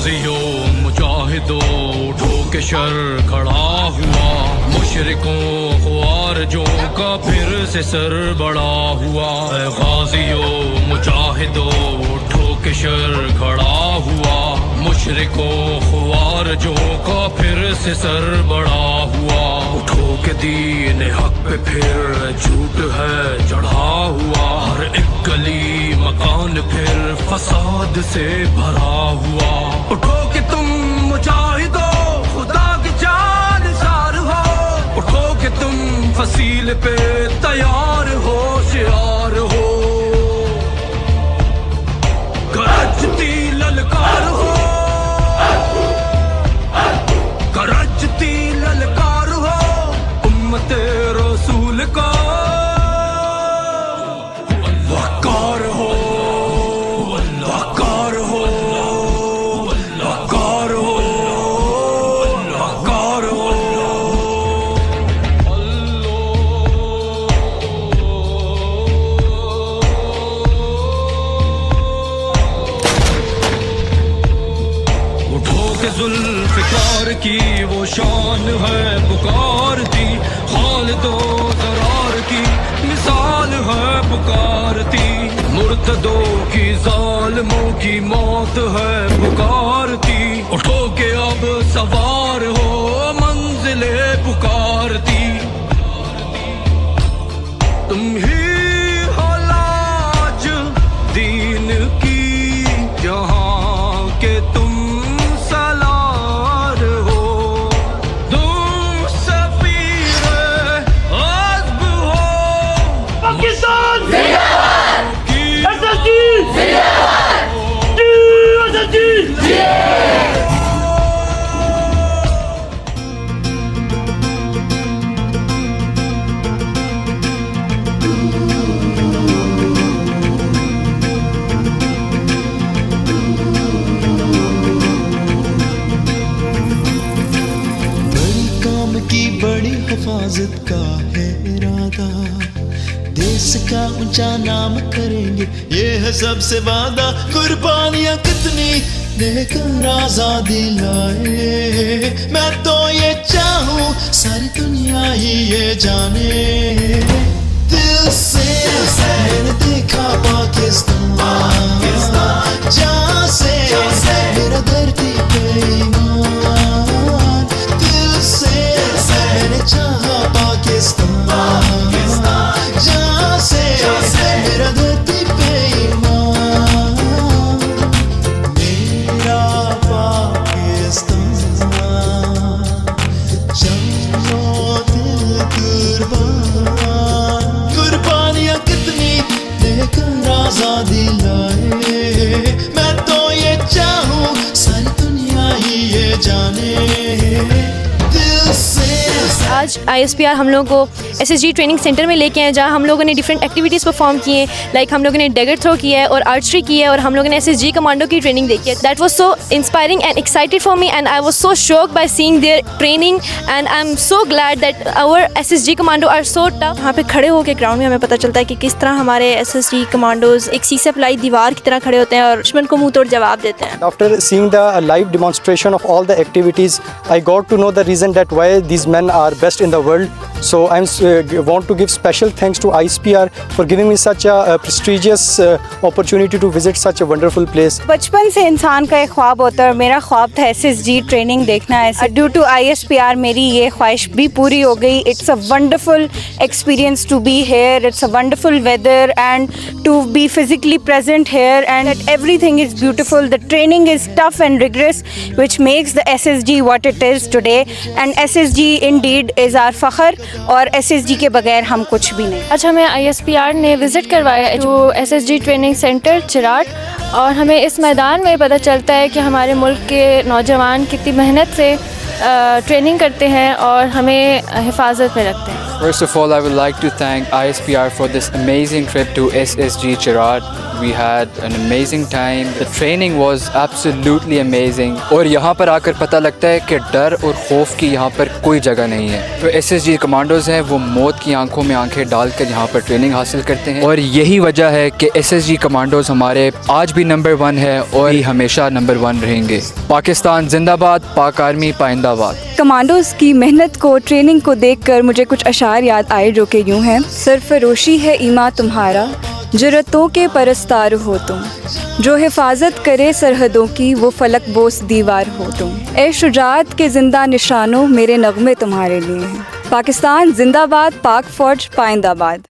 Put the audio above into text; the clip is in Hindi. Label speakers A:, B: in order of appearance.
A: गाजियों मुजाहिदों उठो के शर खड़ा हुआ, मुशरिकों ख्वारिजों का फिर से सर बड़ा हुआ। गाजियों मुजाहिदों उठो के शर खड़ा हुआ, मुशरिकों ख्वारिजों का फिर से सर बड़ा हुआ। उठो के दीन हक पे फिर झूठ है चढ़ा हुआ, हर एक गली मकान फिर फसाद से भरा हुआ। उठो कि तुम मुजाहिदों खुदा की जान सार हो, उठो कि तुम फसील पे तैयार हो शियार हो। गरजती ललकार हो, गरजती ललकार हो उम्मत रसूल का वकार हो, वकार हो, वकार हो, वकार हो। उठो के जुल्फ़िकार की वो शान है पुकारती, खालिदो ज़रार की मिसाल है पुकारती, मुर्तदों की जालिमों की मौत है पुकारती। उठो के अब सवार हो मंजिले पुकारती, तुम ही हो लाज दीन की जहां के तुम सलार हो। तुम सफीर अज़्ब हो
B: पाकिस्तान
A: जिंदाबाद,
B: SSG
A: जिंदाबाद,
B: SSG
C: बड़ी काम की बड़ी हिफाजत का है इरादा, देश का ऊंचा नाम करेंगे ये है सबसे वादा। कुर्बानियां कितनी देकर आजादी लाए, मैं तो ये चाहूं सारी दुनिया ही ये जाने। दिल से मैंने देखा पाकिस्तान, जहाँ से मेरा धरती पे ईमान। दिल से मैंने चाहा पाकिस्तान, जहाँ से मेरा धरती पे ईमान। मेरा पाकिस्तान जन्मो दिल कुर्बान। कुर्बानियां कितनी देकर आजादी लाए, मैं तो ये चाहूं सारी दुनिया ही ये जाने। दिल से
D: आज ISPR हम लोगों को SSG ट्रेनिंग सेंटर में लेके आए, जहाँ हम लोगों ने डिफरेंट एक्टिविटीज़ परफॉर्म किए हैं। लाइक हम लोगों ने डेगर थ्रो किया है और आर्चरी की है, और हम लोगों ने SSG कमांडो की ट्रेनिंग देखी है। That was so inspiring and excited for me, and I was so shocked by seeing their training, and I am so glad that our SSG commando are so tough. वहाँ पे खड़े होकर ग्राउंड में हमें पता चलता है कि किस तरह हमारे SSG कमांडोज एक सीसे पलाई दीवार की तरह खड़े होते हैं और दुश्मन को मुंह तोड़ जवाब देते हैं।
E: After seeing the live demonstration of all the activities, I got to know the reason that why these men are best in the world. So I want to give special thanks to ISPR for giving me such a prestigious opportunity to visit such a wonderful place.
F: बचपन से इंसान का एक ख्वाब होता है, और मेरा ख्वाब था SSG ट्रेनिंग देखना है। ड्यू टू ISPR मेरी ये ख्वाहिश भी पूरी हो गई। It's a wonderful experience to be here, it's a wonderful weather and to be physically present here, and everything is beautiful. The training is tough and rigorous which makes the SSG what it is today, and SSG indeed is our फख्र, और SSG के बगैर हम कुछ भी नहीं।
D: आज हमें ISPR ने विज़िट करवाया है जो SSG ट्रेनिंग सेंटर चिराट, और हमें इस मैदान में पता चलता है कि हमारे मुल्क के नौजवान कितनी मेहनत से ट्रेनिंग करते हैं और हमें हिफाजत में रखते हैं।
G: First of all, I would like to thank ISPR for this amazing trip to SSG Chirad. We had an amazing time. The training was absolutely amazing. और यहाँ पर आकर पता लगता है कि डर और खौफ की यहाँ पर कोई जगह नहीं है। तो SSG कमांडोज़ हैं वो मौत की आंखों में आंखें डालकर यहाँ पर ट्रेनिंग हासिल करते हैं और यही वजह है कि SSG कमांडोज़ हमारे आज भी नंबर 1 है और हमेशा नंबर 1 रहेंगे। पाकिस्तान जिंदाबाद, पाक आर्मी पाइंदाबाद।
F: कमांडोज़ की मेहनत को, ट्रेनिंग को देखकर मुझे कुछ अशार याद आए जो कि यूँ हैं। सरफरोशी है ईमा तुम्हारा, जुर्रतों के परस्तार हो तुम, जो हिफाजत करे सरहदों की वो फलक बोस दीवार हो तुम। ए शुजाअत के ज़िंदा निशानों मेरे नगमे तुम्हारे लिए हैं। पाकिस्तान जिंदाबाद, पाक फ़ौज पाइंदाबाद।